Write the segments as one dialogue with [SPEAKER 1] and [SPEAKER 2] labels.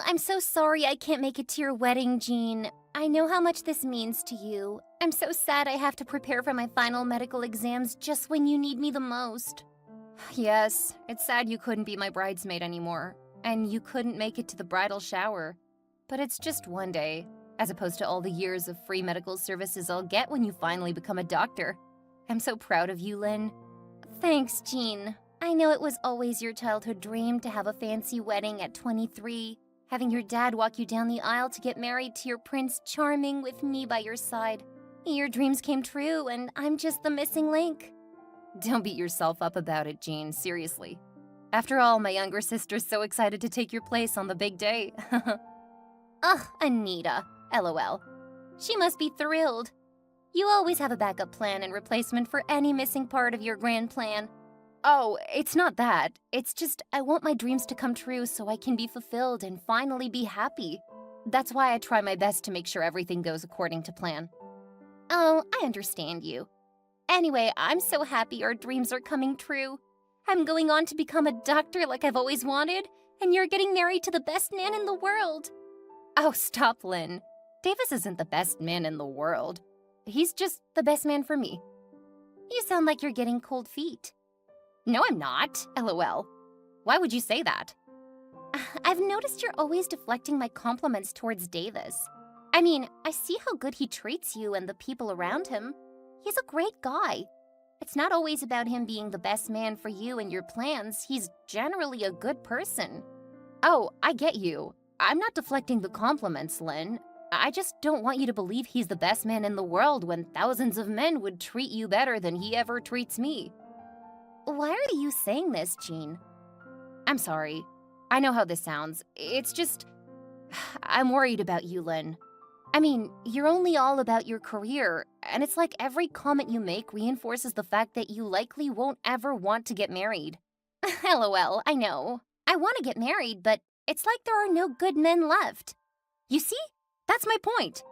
[SPEAKER 1] I'm so sorry I can't make it to your wedding, Jean. I know how much this means to you. I'm so sad I have to prepare for my final medical exams just when you need me the most. Yes, it's sad you couldn't be my bridesmaid anymore, and you couldn't make it to the bridal shower. But it's just one day, as opposed to all the years of free medical services I'll get when you finally become a doctor. I'm so proud of you, Lynn. Thanks, Jean. I know it was always your childhood dream to have a fancy wedding at 23, having your dad walk you down the aisle to get married to your Prince Charming with me by your side. Your dreams came true, and I'm just the missing link. Don't beat yourself up about it, Jean, seriously. After all, my younger sister's so excited to take your place on the big day. Ugh, Anita, LOL. She must be thrilled. You always have a backup plan and replacement for any missing part of your grand plan. Oh, it's not that. It's just I want my dreams to come true so I can be fulfilled and finally be happy. That's why I try my best to make sure everything goes according to plan. Oh, I understand you. Anyway, I'm so happy our dreams are coming true. I'm going on to become a doctor like I've always wanted, and you're getting married to the best man in the world. Oh, stop, Lynn. Davis isn't the best man in the world. He's just the best man for me. You sound like you're getting cold feet. No, I'm not, LOL. Why would you say that? I've noticed you're always deflecting my compliments towards Davis. I mean, I see how good he treats you and the people around him. He's a great guy. It's not always about him being the best man for you and your plans. He's generally a good person. Oh, I get you. I'm not deflecting the compliments, Lynn. I just don't want you to believe he's the best man in the world when thousands of men would treat you better than he ever treats me. Why are you saying this, Jean? I'm sorry. I know how this sounds. It's just... I'm worried about you, Lynn. I mean, you're only all about your career, and it's like every comment you make reinforces the fact that you likely won't ever want to get married. LOL, I know. I want to get married, but it's like there are no good men left. You see? That's my point.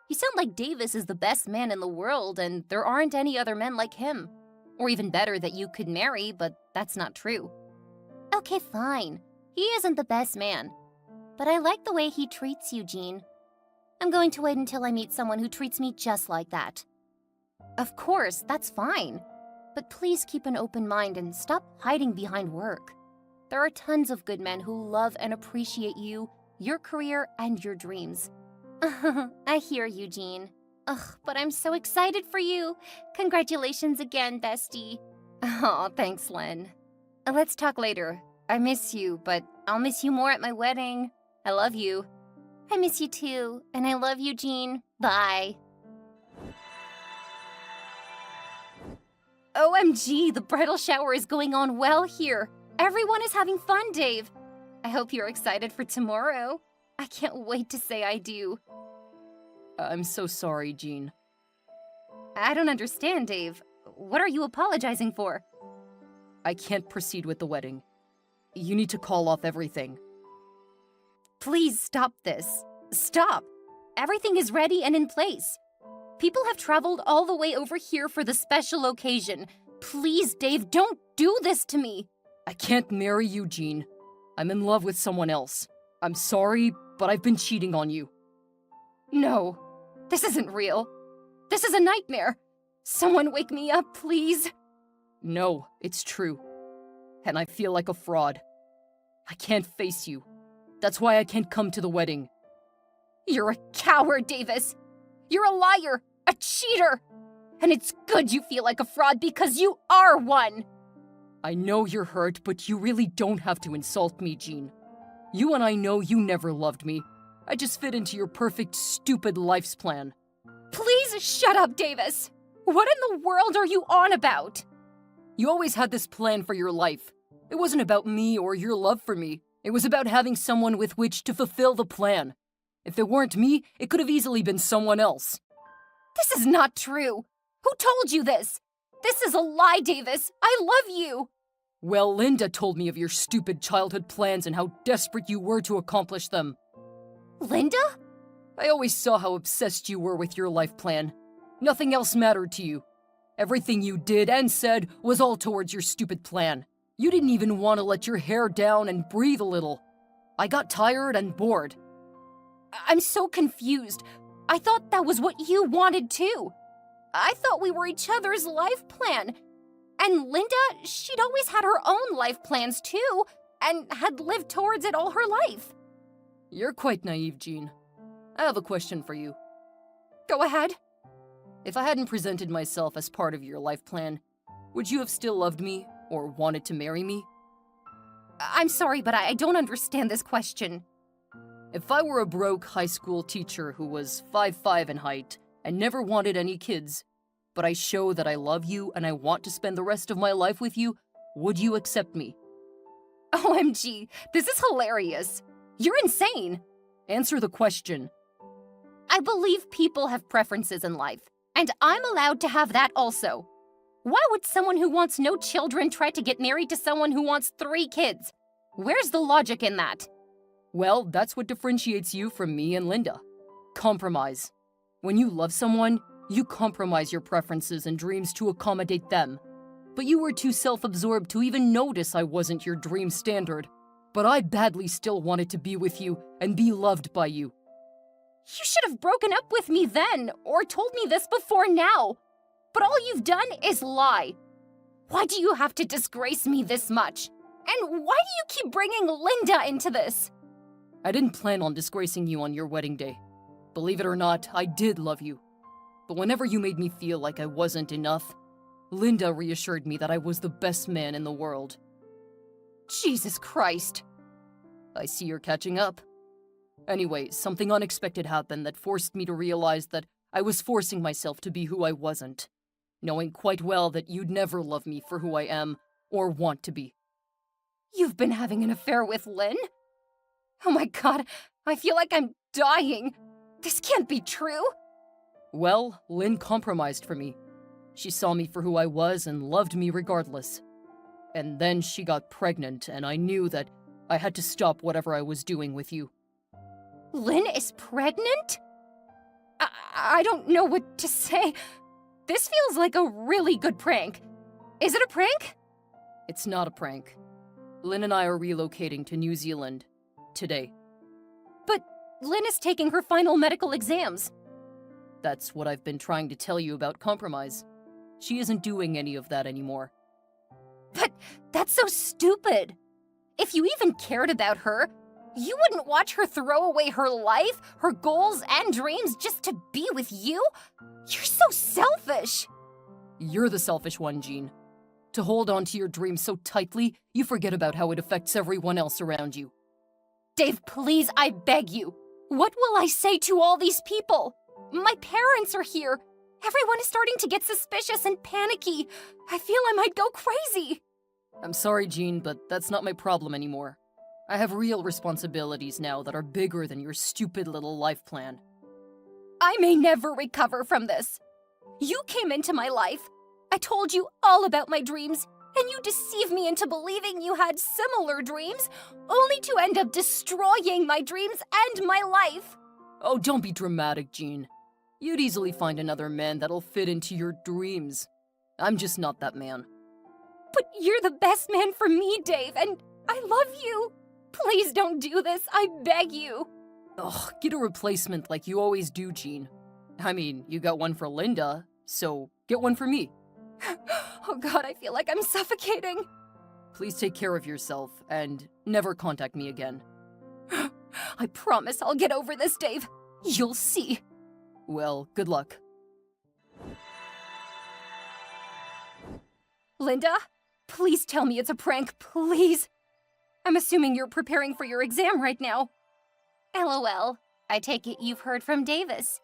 [SPEAKER 1] You sound like Davis is the best man in the world, and there aren't any other men like him. Or even better that you could marry, but that's not true. Okay, fine. He isn't the best man. But I like the way he treats you, Jean. I'm going to wait until I meet someone who treats me just like that. Of course, that's fine. But please keep an open mind and stop hiding behind work. There are tons of good men who love and appreciate you, your career, and your dreams. I hear you, Jean. Ugh, but I'm so excited for you. Congratulations again, bestie. Aw, thanks, Lynn. Let's talk later. I miss you, but I'll miss you more at my wedding. I love you. I miss you too, and I love you, Jean. Bye. OMG, the bridal shower is going on well here. Everyone is having fun, Dave. I hope you're excited for tomorrow. I can't wait to say I do.
[SPEAKER 2] I'm so sorry, Jean.
[SPEAKER 1] I don't understand, Dave. What are you apologizing for?
[SPEAKER 2] I can't proceed with the wedding. You need to call off everything.
[SPEAKER 1] Please stop this. Stop. Everything is ready and in place. People have traveled all the way over here for the special occasion. Please, Dave, don't do this to me.
[SPEAKER 2] I can't marry you, Jean. I'm in love with someone else. I'm sorry, but I've been cheating on you.
[SPEAKER 1] No, this isn't real. This is a nightmare. Someone wake me up, please.
[SPEAKER 2] No, it's true. And I feel like a fraud. I can't face you. That's why I can't come to the wedding.
[SPEAKER 1] You're a coward, Davis. You're a liar, a cheater. And it's good you feel like a fraud because you are one.
[SPEAKER 2] I know you're hurt, but you really don't have to insult me, Jean. You and I know you never loved me. I just fit into your perfect, stupid life's plan.
[SPEAKER 1] Please shut up, Davis. What in the world are you on about?
[SPEAKER 2] You always had this plan for your life. It wasn't about me or your love for me. It was about having someone with which to fulfill the plan. If it weren't me, it could have easily been someone else.
[SPEAKER 1] This is not true. Who told you this? This is a lie, Davis. I love you.
[SPEAKER 2] Well, Linda told me of your stupid childhood plans and how desperate you were to accomplish them.
[SPEAKER 1] Linda?
[SPEAKER 2] I always saw how obsessed you were with your life plan. Nothing else mattered to you. Everything you did and said was all towards your stupid plan. You didn't even want to let your hair down and breathe a little. I got tired and bored.
[SPEAKER 1] I'm so confused. I thought that was what you wanted too. I thought we were each other's life plan. And Linda, she'd always had her own life plans too, and had lived towards it all her life.
[SPEAKER 2] You're quite naive, Jean. I have a question for you.
[SPEAKER 1] Go ahead.
[SPEAKER 2] If I hadn't presented myself as part of your life plan, would you have still loved me or wanted to marry me?
[SPEAKER 1] I'm sorry, but I don't understand this question.
[SPEAKER 2] If I were a broke high school teacher who was 5'5" in height and never wanted any kids, but I show that I love you and I want to spend the rest of my life with you, would you accept me?
[SPEAKER 1] OMG, this is hilarious. You're insane.
[SPEAKER 2] Answer the question.
[SPEAKER 1] I believe people have preferences in life, and I'm allowed to have that also. Why would someone who wants no children try to get married to someone who wants 3 kids? Where's the logic in that?
[SPEAKER 2] Well, that's what differentiates you from me and Linda. Compromise. When you love someone, you compromise your preferences and dreams to accommodate them. But you were too self-absorbed to even notice I wasn't your dream standard. But I badly still wanted to be with you and be loved by you.
[SPEAKER 1] You should have broken up with me then, or told me this before now. But all you've done is lie. Why do you have to disgrace me this much? And why do you keep bringing Linda into this?
[SPEAKER 2] I didn't plan on disgracing you on your wedding day. Believe it or not, I did love you. But whenever you made me feel like I wasn't enough, Linda reassured me that I was the best man in the world.
[SPEAKER 1] Jesus Christ.
[SPEAKER 2] I see you're catching up. Anyway, something unexpected happened that forced me to realize that I was forcing myself to be who I wasn't, knowing quite well that you'd never love me for who I am or want to be.
[SPEAKER 1] You've been having an affair with Lynn? Oh my God, I feel like I'm dying. This can't be true.
[SPEAKER 2] Well, Lynn compromised for me. She saw me for who I was and loved me regardless. And then she got pregnant, and I knew that I had to stop whatever I was doing with you.
[SPEAKER 1] Lynn is pregnant? I don't know what to say. This feels like a really good prank. Is it a prank?
[SPEAKER 2] It's not a prank. Lynn and I are relocating to New Zealand today.
[SPEAKER 1] But Lynn is taking her final medical exams.
[SPEAKER 2] That's what I've been trying to tell you about compromise. She isn't doing any of that anymore.
[SPEAKER 1] But that's so stupid. If you even cared about her, you wouldn't watch her throw away her life, her goals, and dreams just to be with you? You're so selfish.
[SPEAKER 2] You're the selfish one, Jean. To hold on to your dreams so tightly, you forget about how it affects everyone else around you.
[SPEAKER 1] Dave, please, I beg you. What will I say to all these people? My parents are here. Everyone is starting to get suspicious and panicky. I feel I might go crazy.
[SPEAKER 2] I'm sorry, Jean, but that's not my problem anymore. I have real responsibilities now that are bigger than your stupid little life plan.
[SPEAKER 1] I may never recover from this. You came into my life. I told you all about my dreams, and you deceived me into believing you had similar dreams, only to end up destroying my dreams and my life.
[SPEAKER 2] Oh, don't be dramatic, Jean. You'd easily find another man that'll fit into your dreams. I'm just not that man.
[SPEAKER 1] But you're the best man for me, Dave, and I love you. Please don't do this, I beg you.
[SPEAKER 2] Ugh, get a replacement like you always do, Jean. I mean, you got one for Linda, so get one for me.
[SPEAKER 1] Oh God, I feel like I'm suffocating.
[SPEAKER 2] Please take care of yourself, and never contact me again.
[SPEAKER 1] I promise I'll get over this, Dave. You'll see.
[SPEAKER 2] Well, good luck.
[SPEAKER 1] Linda, please tell me it's a prank, please. I'm assuming you're preparing for your exam right now. LOL. I take it you've heard from Davis.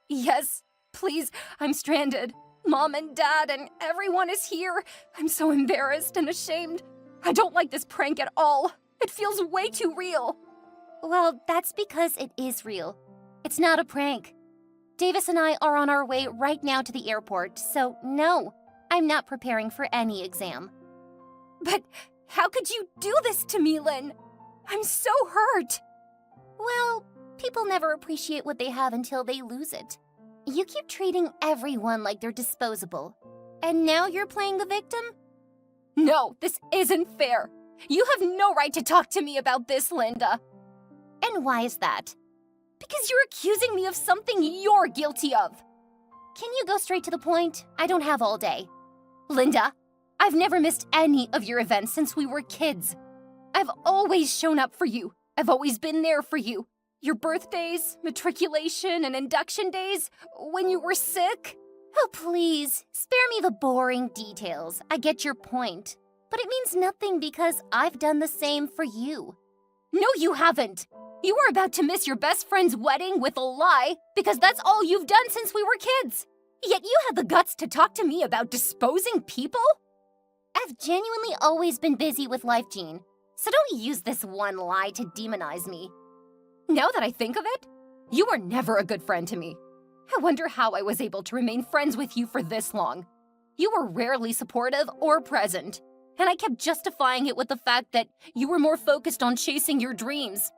[SPEAKER 1] Yes, please, I'm stranded. Mom and Dad and everyone is here. I'm so embarrassed and ashamed. I don't like this prank at all. It feels way too real. Well, that's because it is real. It's not a prank. Davis and I are on our way right now to the airport, so no, I'm not preparing for any exam. But how could you do this to me, Lynn? I'm so hurt. Well, people never appreciate what they have until they lose it. You keep treating everyone like they're disposable. And now you're playing the victim? No, this isn't fair. You have no right to talk to me about this, Linda. And why is that? Because you're accusing me of something you're guilty of. Can you go straight to the point? I don't have all day. Linda, I've never missed any of your events since we were kids. I've always shown up for you. I've always been there for you. Your birthdays, matriculation, and induction days, when you were sick. Oh, please, spare me the boring details. I get your point. But it means nothing because I've done the same for you. No, you haven't. You were about to miss your best friend's wedding with a lie because that's all you've done since we were kids. Yet you had the guts to talk to me about disposing people? I've genuinely always been busy with life, Jean. So don't use this one lie to demonize me. Now that I think of it, you were never a good friend to me. I wonder how I was able to remain friends with you for this long. You were rarely supportive or present, and I kept justifying it with the fact that you were more focused on chasing your dreams.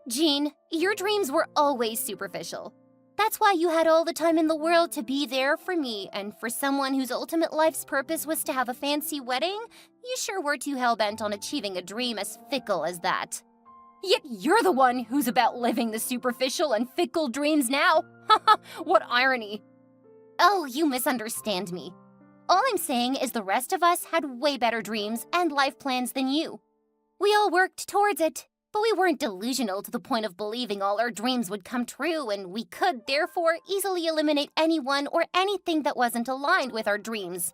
[SPEAKER 1] Jean, your dreams were always superficial. That's why you had all the time in the world to be there for me, and for someone whose ultimate life's purpose was to have a fancy wedding, you sure were too hell-bent on achieving a dream as fickle as that. Yet you're the one who's about living the superficial and fickle dreams now. Haha, what irony. Oh, you misunderstand me. All I'm saying is the rest of us had way better dreams and life plans than you. We all worked towards it, but we weren't delusional to the point of believing all our dreams would come true, and we could, therefore, easily eliminate anyone or anything that wasn't aligned with our dreams.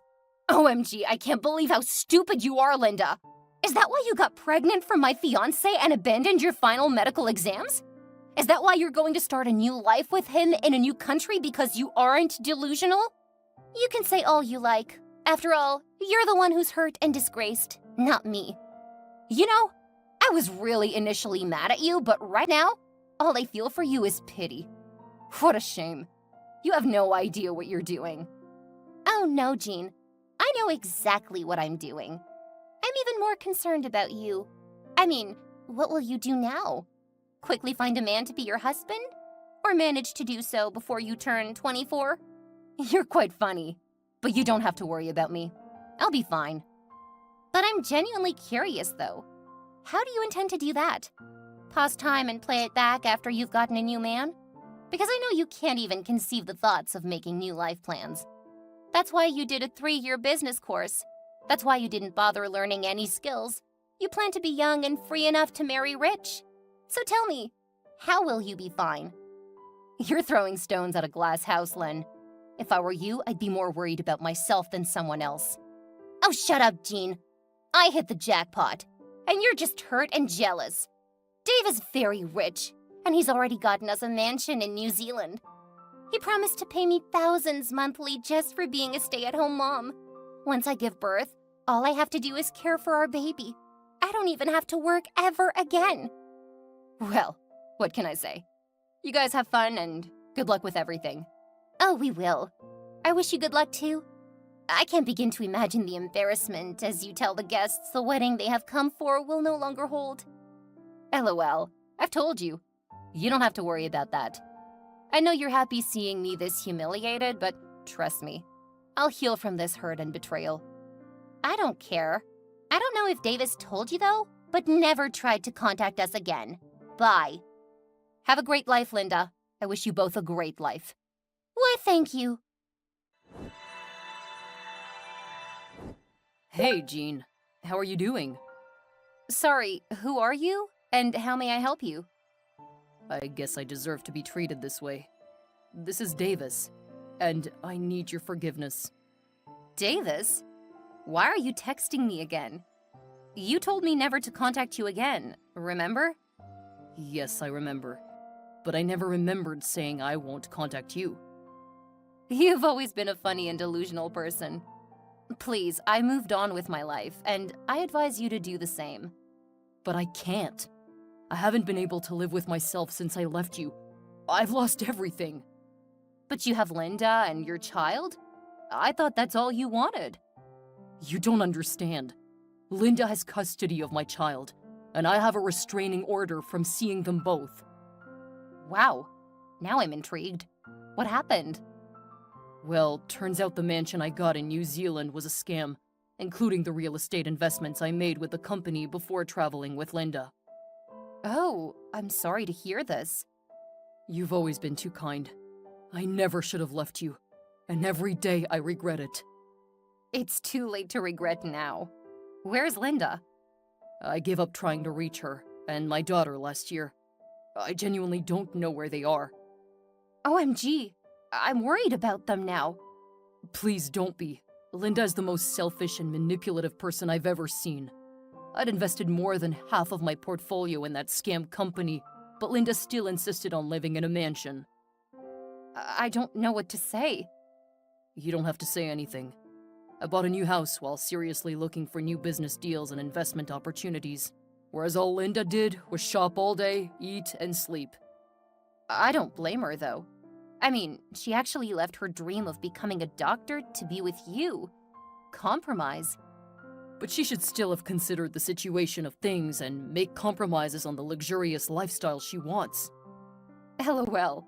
[SPEAKER 1] OMG, I can't believe how stupid you are, Linda. Is that why you got pregnant from my fiancé and abandoned your final medical exams? Is that why you're going to start a new life with him in a new country because you aren't delusional? You can say all you like. After all, you're the one who's hurt and disgraced, not me. You know, I was really initially mad at you, but right now, all I feel for you is pity. What a shame. You have no idea what you're doing. Oh no, Jean. I know exactly what I'm doing. I'm even more concerned about you. I mean, what will you do now? Quickly find a man to be your husband? Or manage to do so before you turn 24? You're quite funny, but you don't have to worry about me. I'll be fine. But I'm genuinely curious, though. How do you intend to do that? Pause time and play it back after you've gotten a new man? Because I know you can't even conceive the thoughts of making new life plans. That's why you did a 3-year business course. That's why you didn't bother learning any skills. You plan to be young and free enough to marry rich. So tell me, how will you be fine? You're throwing stones at a glass house, Lynn. If I were you, I'd be more worried about myself than someone else. Oh, shut up, Jean. I hit the jackpot, and you're just hurt and jealous. Dave is very rich, and he's already gotten us a mansion in New Zealand. He promised to pay me thousands monthly just for being a stay-at-home mom. Once I give birth, all I have to do is care for our baby. I don't even have to work ever again. Well, what can I say? You guys have fun and good luck with everything. Oh, we will. I wish you good luck too. I can't begin to imagine the embarrassment as you tell the guests the wedding they have come for will no longer hold. LOL, I've told you. You don't have to worry about that. I know you're happy seeing me this humiliated, but trust me, I'll heal from this hurt and betrayal. I don't care. I don't know if Davis told you though, but never tried to contact us again. Bye. Have a great life, Linda. I wish you both a great life. Why, thank you.
[SPEAKER 2] Hey, Jean. How are you doing?
[SPEAKER 1] Sorry, who are you? And how may I help you?
[SPEAKER 2] I guess I deserve to be treated this way. This is Davis, and I need your forgiveness.
[SPEAKER 1] Davis? Why are you texting me again? You told me never to contact you again, remember?
[SPEAKER 2] Yes, I remember. But I never remembered saying I won't contact you.
[SPEAKER 1] You've always been a funny and delusional person. Please, I moved on with my life, and I advise you to do the same.
[SPEAKER 2] But I can't. I haven't been able to live with myself since I left you. I've lost everything.
[SPEAKER 1] But you have Linda and your child? I thought that's all you wanted.
[SPEAKER 2] You don't understand. Linda has custody of my child, and I have a restraining order from seeing them both.
[SPEAKER 1] Wow. Now I'm intrigued. What happened?
[SPEAKER 2] Well, turns out the mansion I got in New Zealand was a scam, including the real estate investments I made with the company before traveling with Linda.
[SPEAKER 1] Oh, I'm sorry to hear this.
[SPEAKER 2] You've always been too kind. I never should have left you, and every day I regret it.
[SPEAKER 1] It's too late to regret now. Where's Linda?
[SPEAKER 2] I gave up trying to reach her and my daughter last year. I genuinely don't know where they are.
[SPEAKER 1] OMG, I'm worried about them now.
[SPEAKER 2] Please don't be. Linda is the most selfish and manipulative person I've ever seen. I'd invested more than half of my portfolio in that scam company, but Linda still insisted on living in a mansion.
[SPEAKER 1] I don't know what to say.
[SPEAKER 2] You don't have to say anything. I bought a new house while seriously looking for new business deals and investment opportunities, whereas all Linda did was shop all day, eat, and sleep.
[SPEAKER 1] I don't blame her, though. I mean, she actually left her dream of becoming a doctor to be with you. Compromise.
[SPEAKER 2] But she should still have considered the situation of things and make compromises on the luxurious lifestyle she wants.
[SPEAKER 1] LOL.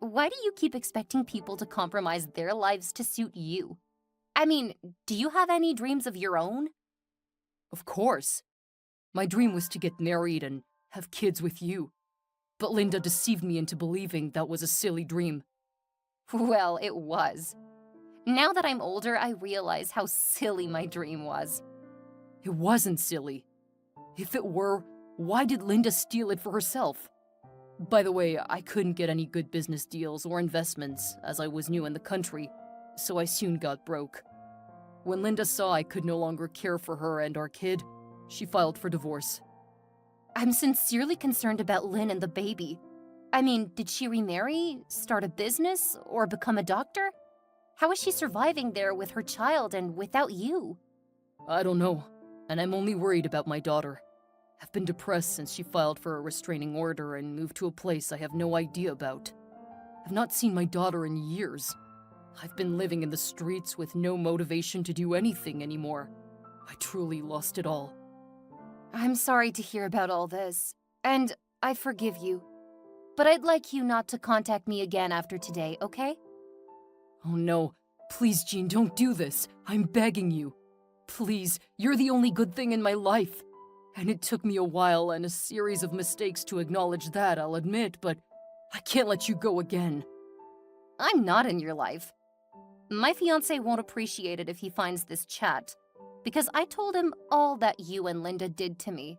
[SPEAKER 1] Why do you keep expecting people to compromise their lives to suit you? I mean, do you have any dreams of your own?
[SPEAKER 2] Of course. My dream was to get married and have kids with you. But Linda deceived me into believing that was a silly dream.
[SPEAKER 1] Well, it was. Now that I'm older, I realize how silly my dream was.
[SPEAKER 2] It wasn't silly. If it were, why did Linda steal it for herself? By the way, I couldn't get any good business deals or investments as I was new in the country, so I soon got broke. When Linda saw I could no longer care for her and our kid, she filed for divorce.
[SPEAKER 1] I'm sincerely concerned about Lynn and the baby. I mean, did she remarry, start a business, or become a doctor? How is she surviving there with her child and without you?
[SPEAKER 2] I don't know, and I'm only worried about my daughter. I've been depressed since she filed for a restraining order and moved to a place I have no idea about. I've not seen my daughter in years. I've been living in the streets with no motivation to do anything anymore. I truly lost it all.
[SPEAKER 1] I'm sorry to hear about all this, and I forgive you. But I'd like you not to contact me again after today, okay?
[SPEAKER 2] Oh no, please Jean, don't do this. I'm begging you. Please, you're the only good thing in my life. And it took me a while and a series of mistakes to acknowledge that, I'll admit, but I can't let you go again.
[SPEAKER 1] I'm not in your life. My fiancé won't appreciate it if he finds this chat, because I told him all that you and Linda did to me,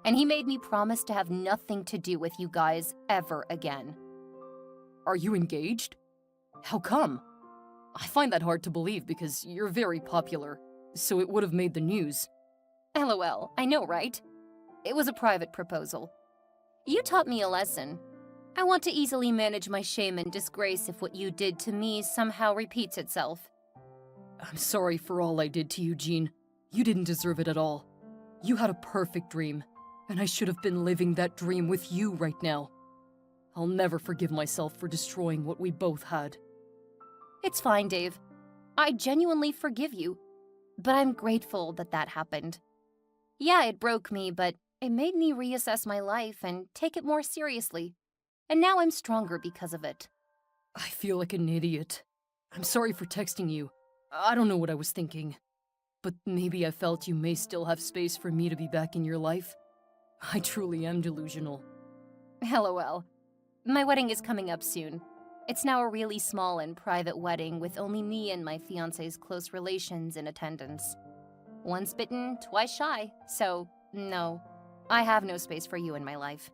[SPEAKER 1] and he made me promise to have nothing to do with you guys ever again.
[SPEAKER 2] Are you engaged? How come? I find that hard to believe because you're very popular, so it would have made the news.
[SPEAKER 1] LOL, I know, right? It was a private proposal. You taught me a lesson. I want to easily manage my shame and disgrace if what you did to me somehow repeats itself.
[SPEAKER 2] I'm sorry for all I did to you, Jean. You didn't deserve it at all. You had a perfect dream, and I should have been living that dream with you right now. I'll never forgive myself for destroying what we both had.
[SPEAKER 1] It's fine, Dave. I genuinely forgive you, but I'm grateful that that happened. Yeah, it broke me, but it made me reassess my life and take it more seriously. And now I'm stronger because of it.
[SPEAKER 2] I feel like an idiot. I'm sorry for texting you. I don't know what I was thinking. But maybe I felt you may still have space for me to be back in your life. I truly am delusional.
[SPEAKER 1] LOL. My wedding is coming up soon. It's now a really small and private wedding with only me and my fiancé's close relations in attendance. Once bitten, twice shy, so no, I have no space for you in my life.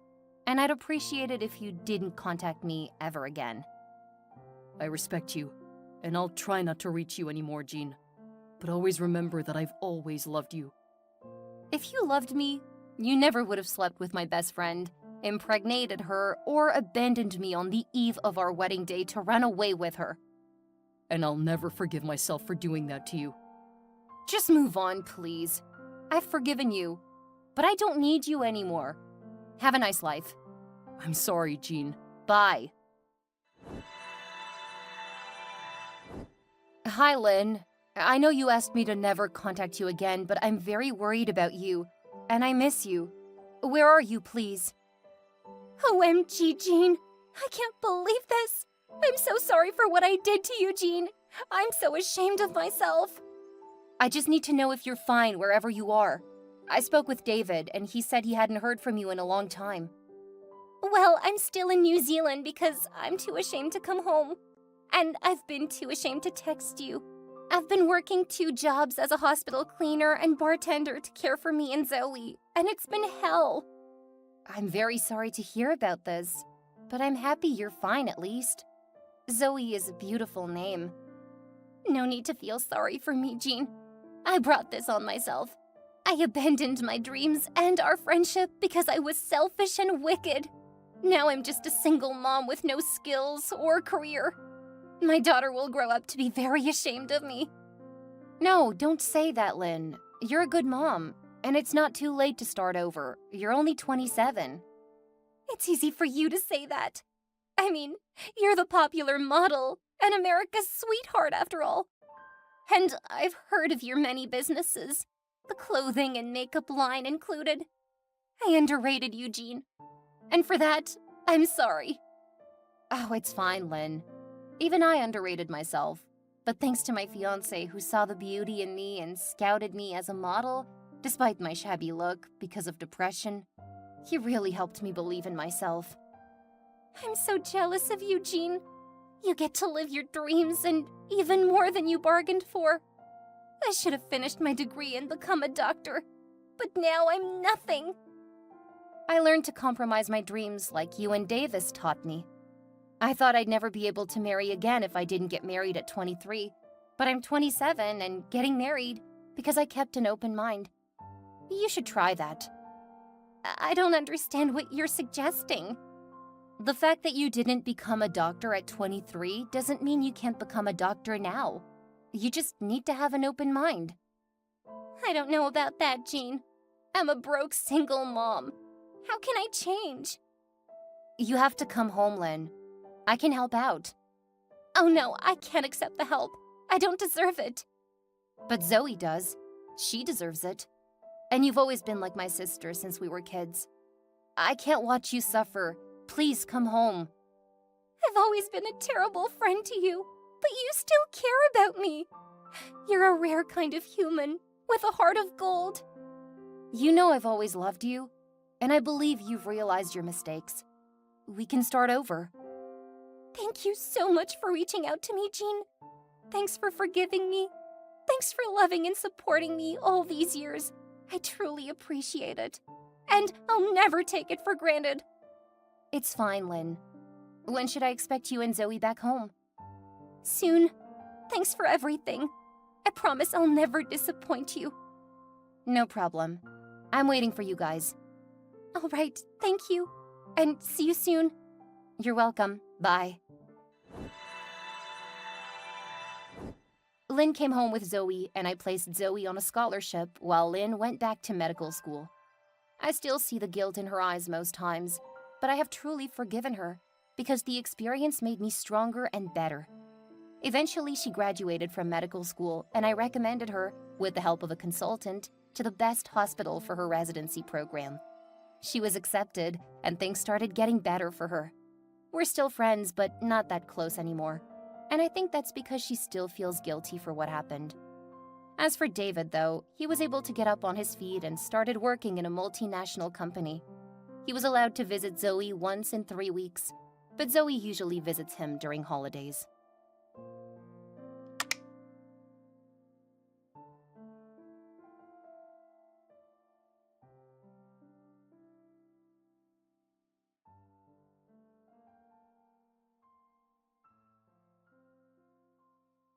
[SPEAKER 1] And I'd appreciate it if you didn't contact me ever again.
[SPEAKER 2] I respect you, and I'll try not to reach you anymore, Jean. But always remember that I've always loved you.
[SPEAKER 1] If you loved me, you never would have slept with my best friend, impregnated her, or abandoned me on the eve of our wedding day to run away with her.
[SPEAKER 2] And I'll never forgive myself for doing that to you.
[SPEAKER 1] Just move on, please. I've forgiven you, but I don't need you anymore. Have a nice life.
[SPEAKER 2] I'm sorry, Jean.
[SPEAKER 1] Bye. Hi, Lynn. I know you asked me to never contact you again, but I'm very worried about you, and I miss you. Where are you, please? OMG, Jean. I can't believe this. I'm so sorry for what I did to you, Jean. I'm so ashamed of myself. I just need to know if you're fine wherever you are. I spoke with David, and he said he hadn't heard from you in a long time. Well, I'm still in New Zealand because I'm too ashamed to come home. And I've been too ashamed to text you. I've been working 2 jobs as a hospital cleaner and bartender to care for me and Zoe, and it's been hell. I'm very sorry to hear about this, but I'm happy you're fine at least. Zoe is a beautiful name. No need to feel sorry for me, Jean. I brought this on myself. I abandoned my dreams and our friendship because I was selfish and wicked. Now I'm just a single mom with no skills or career. My daughter will grow up to be very ashamed of me. No, don't say that, Lynn. You're a good mom, and it's not too late to start over. You're only 27. It's easy for you to say that. I mean, you're the popular model and America's sweetheart after all. And I've heard of your many businesses, the clothing and makeup line included. I underrated you, Jean. And for that, I'm sorry. Oh, it's fine, Lynn. Even I underrated myself. But thanks to my fiancé who saw the beauty in me and scouted me as a model, despite my shabby look because of depression, he really helped me believe in myself. I'm so jealous of you, Jean. You get to live your dreams and even more than you bargained for. I should have finished my degree and become a doctor, but now I'm nothing. I learned to compromise my dreams like you and Davis taught me. I thought I'd never be able to marry again if I didn't get married at 23, but I'm 27 and getting married because I kept an open mind. You should try that. I don't understand what you're suggesting. The fact that you didn't become a doctor at 23 doesn't mean you can't become a doctor now. You just need to have an open mind. I don't know about that, Jean. I'm a broke single mom. How can I change? You have to come home, Lynn. I can help out. Oh no, I can't accept the help. I don't deserve it. But Zoe does. She deserves it. And you've always been like my sister since we were kids. I can't watch you suffer. Please come home. I've always been a terrible friend to you, but you still care about me. You're a rare kind of human with a heart of gold. You know I've always loved you, and I believe you've realized your mistakes. We can start over. Thank you so much for reaching out to me, Jean. Thanks for forgiving me. Thanks for loving and supporting me all these years. I truly appreciate it. And I'll never take it for granted. It's fine, Lynn. When should I expect you and Zoe back home? Soon. Thanks for everything. I promise I'll never disappoint you. No problem. I'm waiting for you guys. All right, thank you. And see you soon. You're welcome. Bye. Lynn came home with Zoe, and I placed Zoe on a scholarship while Lynn went back to medical school. I still see the guilt in her eyes most times, but I have truly forgiven her because the experience made me stronger and better. Eventually, she graduated from medical school, and I recommended her, with the help of a consultant, to the best hospital for her residency program. She was accepted, and things started getting better for her. We're still friends, but not that close anymore. And I think that's because she still feels guilty for what happened. As for David, though, he was able to get up on his feet and started working in a multinational company. He was allowed to visit Zoe once in 3 weeks, but Zoe usually visits him during holidays.